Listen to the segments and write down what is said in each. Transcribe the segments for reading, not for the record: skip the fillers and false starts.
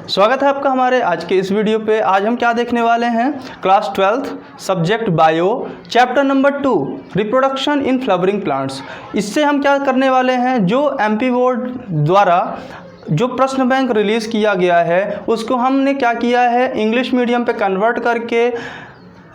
स्वागत है आपका हमारे आज के इस वीडियो पे। आज हम क्या देखने वाले हैं, class 12th subject bio chapter number 2 reproduction in flowering plants. इससे हम क्या करने वाले हैं, जो एमपी बोर्ड द्वारा जो प्रश्न बैंक रिलीज़ किया गया है उसको हमने क्या किया है, इंग्लिश मीडियम पे कन्वर्ट करके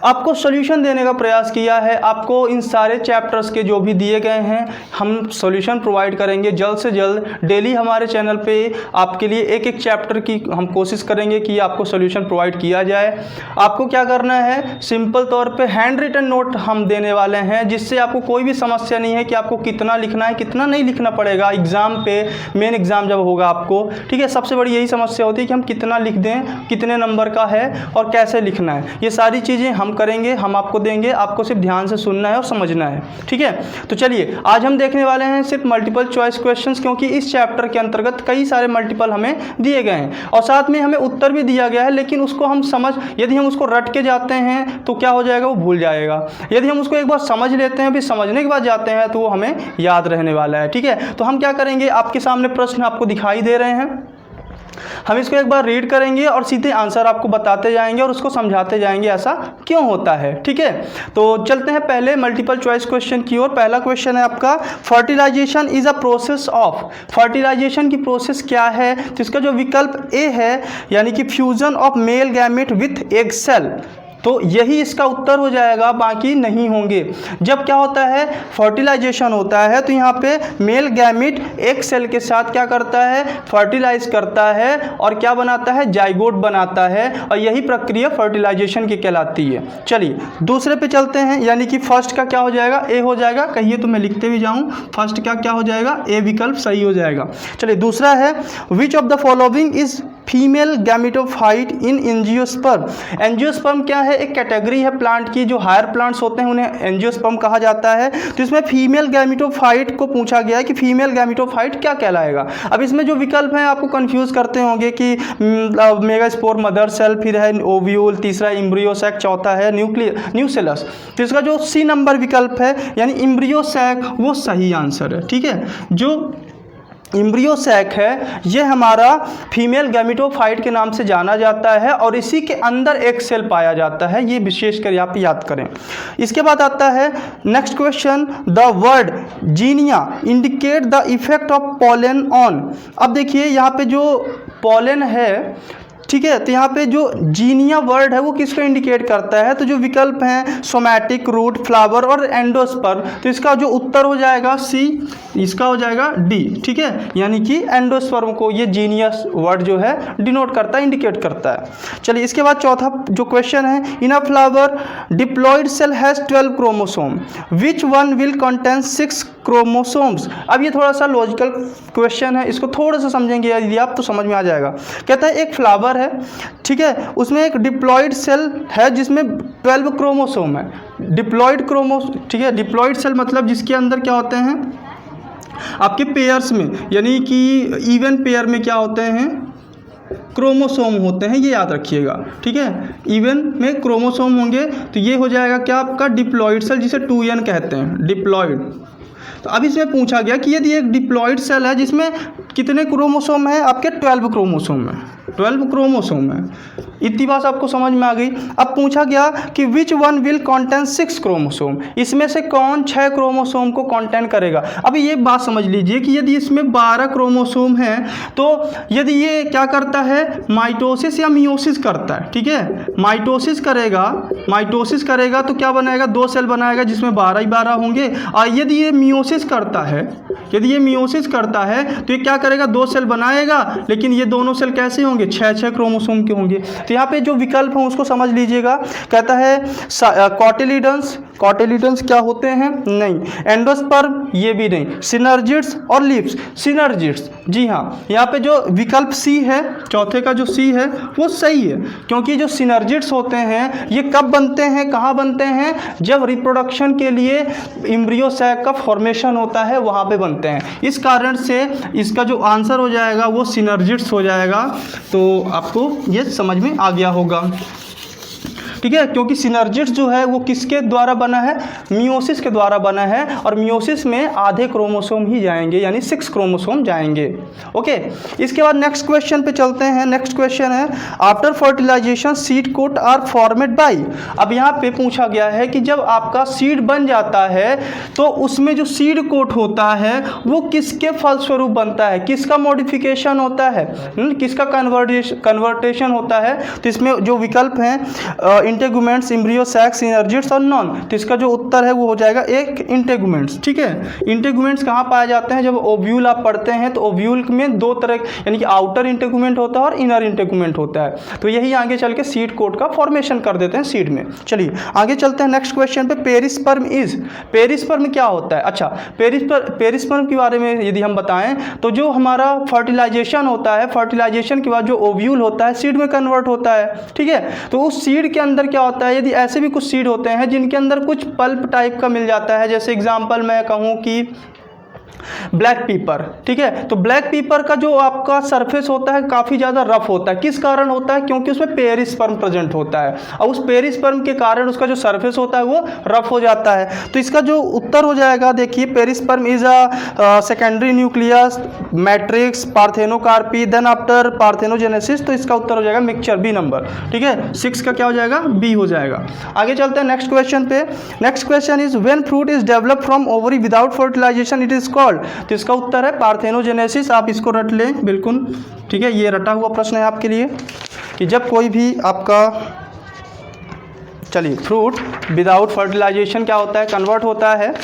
आपको सॉल्यूशन देने का प्रयास किया है। आपको इन सारे चैप्टर्स के जो भी दिए गए हैं हम सॉल्यूशन प्रोवाइड करेंगे जल्द से जल्द। डेली हमारे चैनल पे आपके लिए एक एक चैप्टर की हम कोशिश करेंगे कि आपको सॉल्यूशन प्रोवाइड किया जाए। आपको क्या करना है, सिंपल तौर पे हैंड रिटन नोट हम देने वाले हैं, जिससे आपको कोई भी समस्या नहीं है कि आपको कितना लिखना है कितना नहीं लिखना पड़ेगा एग्ज़ाम पे, मेन एग्ज़ाम जब होगा आपको। ठीक है, सबसे बड़ी यही समस्या होती है कि हम कितना लिख दें, कितने नंबर का है और कैसे लिखना है। ये सारी चीज़ें हम करेंगे, हम आपको देंगे, आपको सिर्फ ध्यान से सुनना है और समझना है। ठीक है, तो चलिए आज हम देखने वाले हैं सिर्फ मल्टीपल चॉइस क्वेश्चंस, क्योंकि इस चैप्टर के अंतर्गत कई सारे मल्टीपल हमें दिए गए हैं और साथ में हमें उत्तर भी दिया गया है। लेकिन उसको हम यदि हम उसको रट के जाते हैं तो क्या हो जाएगा, वो भूल जाएगा। यदि हम उसको एक बार समझ लेते हैं, फिर समझने के बाद जाते हैं तो वो हमें याद रहने वाला है। ठीक है, तो हम क्या करेंगे, आपके सामने प्रश्न आपको दिखाई दे रहे हैं, हम इसको एक बार रीड करेंगे और सीधे आंसर आपको बताते जाएंगे और उसको समझाते जाएंगे ऐसा क्यों होता है। ठीक है, तो चलते हैं पहले मल्टीपल चॉइस क्वेश्चन की ओर। पहला क्वेश्चन है आपका, fertilisation is a process of. Fertilisation की प्रोसेस क्या है, तो इसका जो विकल्प ए है यानी कि fusion of male gamete with egg cell, तो यही इसका उत्तर हो जाएगा, बाकी नहीं होंगे। जब क्या होता है, फर्टिलाइजेशन होता है तो यहाँ पे मेल गैमेट एक सेल के साथ क्या करता है, फर्टिलाइज करता है और क्या बनाता है, जाइगोट बनाता है, और यही प्रक्रिया फर्टिलाइजेशन की कहलाती है। चलिए दूसरे पे चलते हैं, यानी कि फर्स्ट का क्या हो जाएगा, ए हो जाएगा। कहिए तो मैं लिखते भी जाऊँ, फर्स्ट का क्या हो जाएगा, ए विकल्प सही हो जाएगा। चलिए दूसरा है, which of the following is female gametophyte in angiosperm. Angiosperm क्या है, एक कैटेगरी है प्लांट की, जो हायर प्लांट्स होते हैं उन्हें एंजियोस्पर्म कहा जाता है। तो इसमें फीमेल गैमेटोफाइट को पूछा गया है कि फीमेल गैमेटोफाइट क्या कहलाएगा। अब इसमें जो विकल्प हैं आपको कंफ्यूज करते होंगे कि मेगास्पोर मदर सेल, फिर है ओव्यूल, तीसरा एम्ब्रियो सैक, चौथा है न्यूसेलस। तो इसका जो सी नंबर विकल्प है यानी एम्ब्रियो सैक वो सही आंसर है। ठीक है, जो एम्ब्रियो सैक है ये हमारा फीमेल गैमेटोफाइट के नाम से जाना जाता है और इसी के अंदर एक सेल पाया जाता है, ये विशेषकर आप याद करें। इसके बाद आता है next question, the word xenia indicate the effect of pollen on. अब देखिए यहाँ पे जो पॉलन है, ठीक है, तो यहाँ पे जो जीनिया वर्ड है वो किसको इंडिकेट करता है, तो जो विकल्प हैं सोमैटिक, रूट, फ्लावर और एंडोस्पर्म, तो इसका जो उत्तर हो जाएगा सी, इसका हो जाएगा डी। ठीक है, यानी कि एंडोस्पर्म को ये जीनियस वर्ड जो है डिनोट करता है, इंडिकेट करता है। चलिए इसके बाद चौथा जो क्वेश्चन है, in a flower diploid cell has 12 chromosome, which one will contain 6 chromosomes. अब ये थोड़ा सा लॉजिकल क्वेश्चन है, इसको थोड़ा सा समझेंगे यदि आप तो समझ में आ जाएगा। कहता है एक फ्लावर है, ठीक है, उसमें एक डिप्लॉयड सेल है जिसमें 12 क्रोमोसोम है। डिप्लॉयड ठीक है, डिप्लॉयड सेल मतलब जिसके अंदर क्या होते हैं आपके पेयर्स में, यानी कि इवन पेयर में क्या होते हैं, क्रोमोसोम होते हैं, ये याद रखिएगा। ठीक है, इवन में क्रोमोसोम होंगे, तो ये हो जाएगा क्या आपका डिप्लॉयड सेल, जिसे 2n कहते हैं, डिप्लॉयड। तो अब इसमें पूछा गया कि यदि एक डिप्लॉयड सेल है जिसमें कितने क्रोमोसोम है, आपके 12 क्रोमोसोम है, 12 क्रोमोसोम है। इतनी बात आपको समझ में आ गई। अब पूछा गया कि विच वन विल कंटेन 6 क्रोमोसोम, इसमें से कौन 6 क्रोमोसोम को कंटेन करेगा। अब ये बात समझ लीजिए कि यदि इसमें 12 क्रोमोसोम हैं तो यदि ये क्या करता है, माइटोसिस या मियोसिस करता है। ठीक है, माइटोसिस करेगा तो क्या बनाएगा, 2 सेल बनाएगा जिसमें 12 ही 12 होंगे। और यदि ये मियोसिस करता है तो ये क्या करेगा, 2 सेल बनाएगा, लेकिन ये दोनों सेल कैसे होंगे, 6 क्रोमोसोम के होंगे। तो यहाँ पे जो विकल्प है उसको समझ लीजिएगा। कहता है कॉटिलिडन्स क्या होते हैं, नहीं, एंडोस्पर्म ये भी नहीं, सिनर्जिड्स और लीव्स, सिनर्जिड्स, जी हाँ, यहाँ पे जो विकल्प सी है, चौथे का जो सी है वो सही है, क्योंकि जो सिनर्जिड्स होते हैं ये कब बनते हैं, कहाँ बनते हैं, जब रिप्रोडक्शन के लिए एम्ब्रियो सैक का फॉर्मेशन होता है वहाँ पे बनते हैं। इस कारण से इसका जो आंसर हो जाएगा वो सिनर्जिड्स हो जाएगा। तो आपको ये समझ में आ गया होगा। ठीक है, क्योंकि सिनर्जिड्स जो है वो किसके द्वारा बना है, मियोसिस के द्वारा बना है, और मियोसिस में आधे क्रोमोसोम ही जाएंगे, यानी 6 क्रोमोसोम जाएंगे। ओके, इसके बाद नेक्स्ट क्वेश्चन पे चलते हैं। नेक्स्ट क्वेश्चन है after fertilisation seed coat are formed by. अब यहाँ पे पूछा गया है कि जब आपका सीड बन जाता है तो उसमें जो सीड कोट होता है वो किसके फलस्वरूप बनता है, किसका मॉडिफिकेशन होता है, किसका कन्वर्टेशन होता है। तो इसमें जो विकल्प हैं इंटेगुमेंट्स, एम्ब्रियो, सैक, सिनर्जिड्स और नॉन, तो इसका जो उत्तर है वो हो जाएगा एक इंटेगुमेंट्स। ठीक है, इंटेगुमेंट्स कहाँ पाए जाते हैं, जब ओव्यूल आप पढ़ते हैं तो ओव्यूल में दो तरह यानी कि आउटर इंटेगुमेंट होता है और इनर इंटेगुमेंट होता है, तो यही आगे चल के सीड कोट का फॉर्मेशन कर देते हैं सीड में। चलिए आगे चलते हैं नेक्स्ट क्वेश्चन पे। पेरिस्पर्म इज, पेरिस्पर्म क्या होता है। अच्छा, पेरिस्पर्म के बारे में यदि हम बताएं तो जो हमारा फर्टिलाइजेशन होता है, फर्टिलाइजेशन के बाद जो ओव्यूल होता है सीड में कन्वर्ट होता है। ठीक है, तो उस सीड के अंदर क्या होता है, यदि ऐसे भी कुछ सीड होते हैं जिनके अंदर कुछ पल्प टाइप का मिल जाता है, जैसे एग्जांपल मैं कहूँ कि ब्लैक पीपर। ठीक है, तो ब्लैक पीपर का जो आपका सरफेस होता है काफ़ी ज़्यादा रफ होता है। किस कारण होता है, क्योंकि उसमें पेरिस्पर्म प्रेजेंट होता है और उस पेरिस्पर्म के कारण उसका जो सरफेस होता है वो रफ हो जाता है। तो इसका जो उत्तर हो जाएगा, देखिए perisperm is a secondary nucleus matrix parthenocarpy then after parthenogenesis, तो इसका उत्तर हो जाएगा मिक्सचर, बी नंबर। ठीक है, 6 का क्या हो जाएगा, बी हो जाएगा। आगे चलते हैं नेक्स्ट क्वेश्चन पे। Next question is when fruit is develop from ovary without fertilization it is called, तो इसका उत्तर है पार्थेनोजेनेसिस। आप इसको रट लें बिल्कुल। ठीक है, ये रटा हुआ प्रश्न है आपके लिए कि जब कोई भी आपका, चलिए, फ्रूट विदाउट फर्टिलाइजेशन क्या होता है, कन्वर्ट होता है,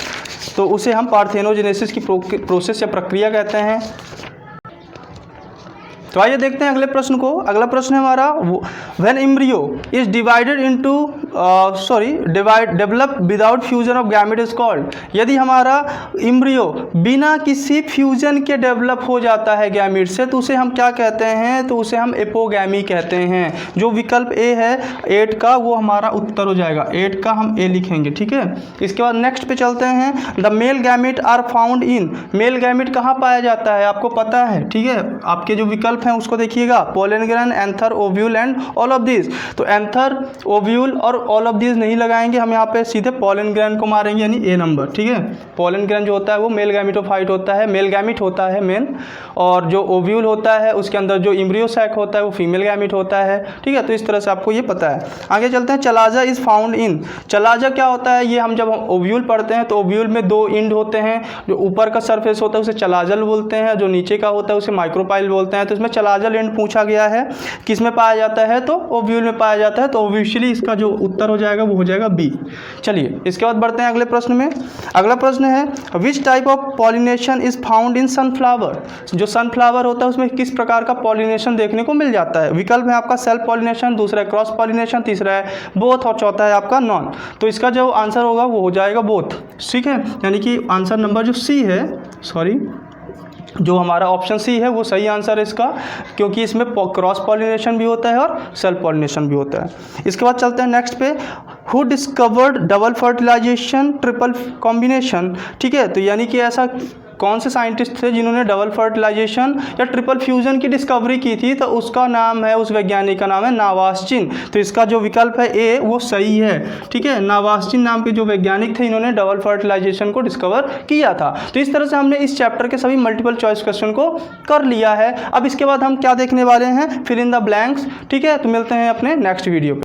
तो उसे हम पार्थेनोजेनेसिस की प्रोसेस या प्रक्रिया कहते हैं। तो आइए देखते हैं अगले प्रश्न को। अगला प्रश्न है हमारा when embryo is divided into develop without fusion of gamete is called. यदि हमारा एम्ब्रियो बिना किसी फ्यूजन के डेवलप हो जाता है गैमेट से तो उसे हम क्या कहते हैं, तो उसे हम एपोगैमी कहते हैं। जो विकल्प ए है 8 का वो हमारा उत्तर हो जाएगा, 8 का हम ए लिखेंगे। ठीक है, इसके बाद नेक्स्ट पे चलते हैं। The male gamete are found in, male gamete कहाँ पाया जाता है आपको पता है। ठीक है, आपके जो विकल्प हैं उसको देखिएगा, pollen grand, anther, ovule and all of this. तो एंथर, ओव्यूल और ऑल ऑफ दिस नहीं लगाएंगे, हम यहाँ पे सीधे पोलन ग्रैंड को मारेंगे, यानी ए नंबर। ठीक है, पोलन ग्रैंड जो होता है वो मेल गैमेटोफाइट होता है, मेल गैमेट होता है मेन, और जो ओव्यूल होता है उसके अंदर जो एम्ब्रियो सैक होता है वो फीमेल गैमेट होता है। ठीक है, तो इस तरह से आपको ये पता है। आगे चलते हैं। Chalaza is found in, chalaza क्या होता है, ये हम जब ओव्यूल पढ़ते हैं तो ओव्यूल में 2 इंड होते हैं, जो ऊपर का सरफेस होता है उसे चलाजल बोलते हैं, जो नीचे का होता है उसे माइक्रोपाइल बोलते हैं। तो इसमें चलाजल एंड पूछा गया है, किस में पाया जाता है, तो ओव्यूल में पाया जाता है, तो ऑब्वियसली इसका जो उत्तर हो जाएगा वो हो जाएगा बी। चलिए इसके बाद बढ़ते हैं अगले प्रश्न में। अगला प्रश्न है which type of pollination is found in sunflower. जो सनफ्लावर होता है उसमें किस प्रकार का पॉलिनेशन देखने को मिल जाता है। विकल्प है आपका सेल्फ पॉलिनेशन, दूसरा है क्रॉस पॉलिनेशन, तीसरा है बोथ और चौथा है आपका नॉन। तो इसका जो आंसर होगा वो हो जाएगा बोथ। ठीक है, यानी कि आंसर नंबर जो सी है, सॉरी, जो हमारा ऑप्शन सी है वो सही आंसर है इसका, क्योंकि इसमें क्रॉस पॉलिनेशन भी होता है और सेल्फ पॉलिनेशन भी होता है। इसके बाद चलते हैं नेक्स्ट पे। Who discovered double fertilization triple combination. ठीक है, तो यानी कि ऐसा कौन से साइंटिस्ट थे जिन्होंने डबल फर्टिलाइजेशन या ट्रिपल फ्यूजन की डिस्कवरी की थी, तो उसका नाम है, उस वैज्ञानिक का नाम है नावासचिन। तो इसका जो विकल्प है ए वो सही है। ठीक है, नावासचिन नाम के जो वैज्ञानिक थे इन्होंने डबल फर्टिलाइजेशन को डिस्कवर किया था। तो इस तरह से हमने इस चैप्टर के सभी मल्टीपल चॉइस क्वेश्चन को कर लिया है। अब इसके बाद हम क्या देखने वाले हैं, फिल इन द ब्लैंक्स। ठीक है, तो मिलते हैं अपने नेक्स्ट वीडियो पे।